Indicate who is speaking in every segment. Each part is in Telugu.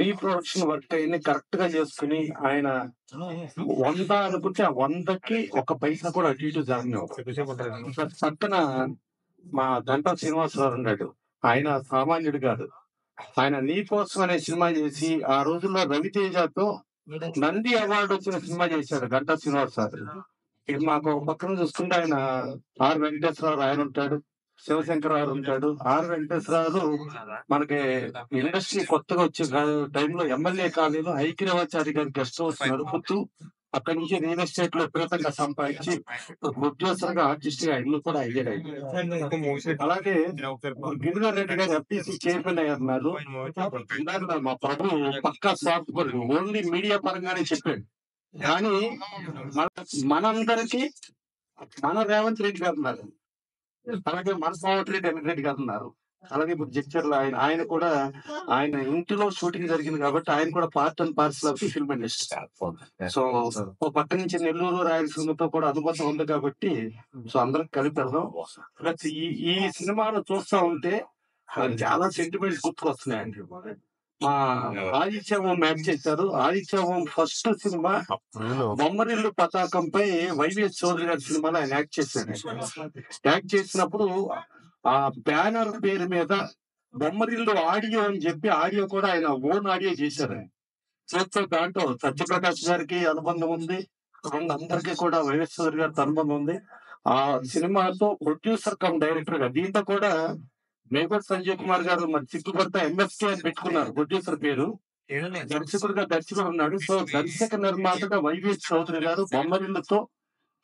Speaker 1: ప్రీ ప్రొడక్షన్ వర్క్ అయన్నీ కరెక్ట్ గా చేసుకుని ఆయన 100 అనుకుంటే ఆ 100కి ఒక పైసా కూడా అటు ఇటు జరగనివ్వరు. పక్కన మా గంటా శ్రీనివాసరావు ఉన్నాడు. ఆయన సామాన్యుడు కాదు. ఆయన నీ కోసం అనే సినిమా చేసి ఆ రోజుల్లో రవితేజతో నంది అవార్డు వచ్చిన సినిమా చేశాడు గంటా శ్రీనివాసరావు. ఇది మాకు ఒక పక్కన చూసుకుంటే ఆయన ఆర్ వెంకటేశ్వరరావు ఆయన ఉంటాడు, శివశంకరరావు ఉంటాడు. ఆర్ వెంకటేశ్వరరావు మనకి ఇండస్ట్రీ కొత్తగా వచ్చే టైంలో ఎమ్మెల్యే కాలేజీలో ఐక్యరాచారి గారి గెస్ట్ హౌస్ నడుపుతూ అక్కడి నుంచి రియల్ ఎస్టేట్ లో విపరీతంగా సంపాదించి ప్రొడ్యూసర్ గా ఆర్టిస్ట్ గా ఇల్లు కూడా అయ్యాడు. అలాగే గిరిధర్ రెడ్డి గారు ఎఫ్టీసీ చైర్మన్ అయ్యారు. ఇందాక మా ప్రభు పక్కా సాఫ్ట్ ఓన్లీ మీడియా పరంగానే చెప్పాడు. కానీ మనందరికీ మన రేవంత్ రెడ్డి గారు ఉన్నారు, అలాగే మన కోమటిరెడ్డి వెంకటరెడ్డి గారు ఉన్నారు. అలాగే ఇప్పుడు జడ్చర్ల ఆయన కూడా ఆయన ఇంటిలో షూటింగ్ జరిగింది కాబట్టి ఆయన కూడా part and parcel of film industry. So ఓ పక్క నుంచి నెల్లూరు రాయలసీమతో కూడా అనుబంధం ఉంది కాబట్టి సో అందరం కలిపి వెళ్దాం. ప్లస్ ఈ సినిమాను చూస్తా ఉంటే చాలా సెంటిమెంట్స్ గుర్తుకొస్తున్నాయండి. మా ఆదిత్య ఓం యాక్ట్ చేశారు. ఆదిత్య ఓం ఫస్ట్ సినిమా బొమ్మరిల్లు పతాకంపై వైవిఎస్ చౌదరి గారి సినిమాలో ఆయన యాక్ట్ చేశాడు. యాక్ట్ చేసినప్పుడు ఆ బ్యానర్ పేరు మీద బొమ్మరిల్లు ఆడియో అని చెప్పి ఆడియో కూడా ఆయన ఓన్ ఆడియో చేశారు. సో దాంట్లో సత్యప్రకాష్ గారికి అనుబంధం ఉంది, అందరికీ కూడా వైవిఎస్ చౌదరి గారితో అనుబంధం ఉంది. ఆ సినిమాతో ప్రొడ్యూసర్ కమ్ డైరెక్టర్ గా దీంతో కూడా మేఘర్ సంజయ్ కుమార్ గారు మరి సిగ్గుపడతా ఎంఎస్కే అని పెట్టుకున్నారు ప్రొడ్యూసర్ పేరు. దర్శకుడు ఉన్నాడు. సో దర్శక నిర్మాతగా వైవిఎస్ చౌదరి గారు బొమ్మరిల్లుతో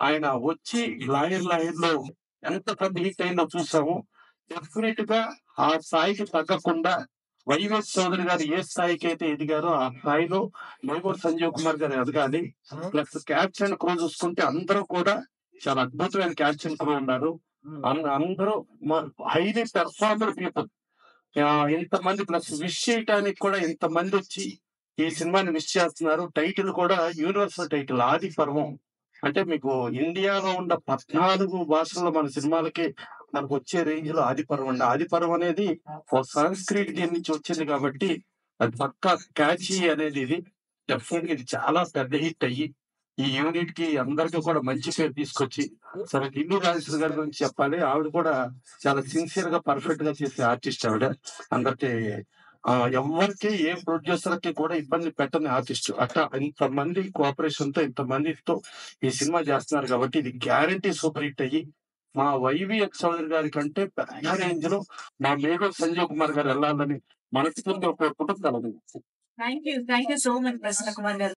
Speaker 1: ఆయన వచ్చి లాయర్ లో ఎంత పెద్ద హిట్ అయిందో చూసాము. డెఫినెట్ గా ఆ స్థాయికి తగ్గకుండా వైవిఎస్ చౌదరి గారు ఏ స్థాయికి అయితే ఎదిగారో ఆ స్థాయిలో మేఘర్ సంజయ్ కుమార్ గారు ఎదగాలి. ప్లస్ క్యాప్స్ అండ్ క్రూ చూసుకుంటే అందరూ కూడా చాలా అద్భుతమైన క్యాప్స్ అండ్ క్రూ ఉన్నారు. అందరూ హైలీ పెర్ఫార్మర్ పీపుల్. ఇంతమంది ప్లస్ విష్ చేయటానికి కూడా ఇంతమంది వచ్చి ఈ సినిమాని విష్ చేస్తున్నారు. టైటిల్ కూడా యూనివర్సల్ టైటిల్ ఆది పర్వం. అంటే మీకు ఇండియాలో ఉన్న 14 భాషల్లో మన సినిమాలకి మనకు వచ్చే రేంజ్ లో ఆది పర్వం అండి. ఆది పర్వం అనేది ఒక సంస్కృతి దీని నుంచి వచ్చింది కాబట్టి అది పక్కా క్యాచీ అనేది ఇది. డెఫినెట్ ఇది చాలా పెద్ద హిట్ అయ్యి ఈ యూనిట్ కి అందరికీ కూడా మంచి పేరు తీసుకొచ్చి సరే ఢిల్లీ రాజేశ్వరి గారి గురించి చెప్పాలి. ఆవిడ కూడా చాలా సిన్సియర్ గా పర్ఫెక్ట్ గా చేసే ఆర్టిస్ట్ ఆవిడ. అందరికి ఎవరికి ఏ ప్రొడ్యూసర్ కి కూడా ఇబ్బంది పెట్టని ఆర్టిస్ట్. అట్లా ఇంతమంది కోఆపరేషన్ తో ఇంతమందితో ఈ సినిమా చేస్తున్నారు కాబట్టి ఇది గ్యారంటీ సూపర్ హిట్ అయ్యి మా వైవిఎస్ చౌదరి గారి కంటే పెద్ద రేంజ్ లో మా మేఘర్ సంజయ్ కుమార్ గారు వెళ్ళాలని మనస్ఫూర్తిగా కోరుకుంటూ కలదు.
Speaker 2: Thank you so much Prasanna Kumar గారు.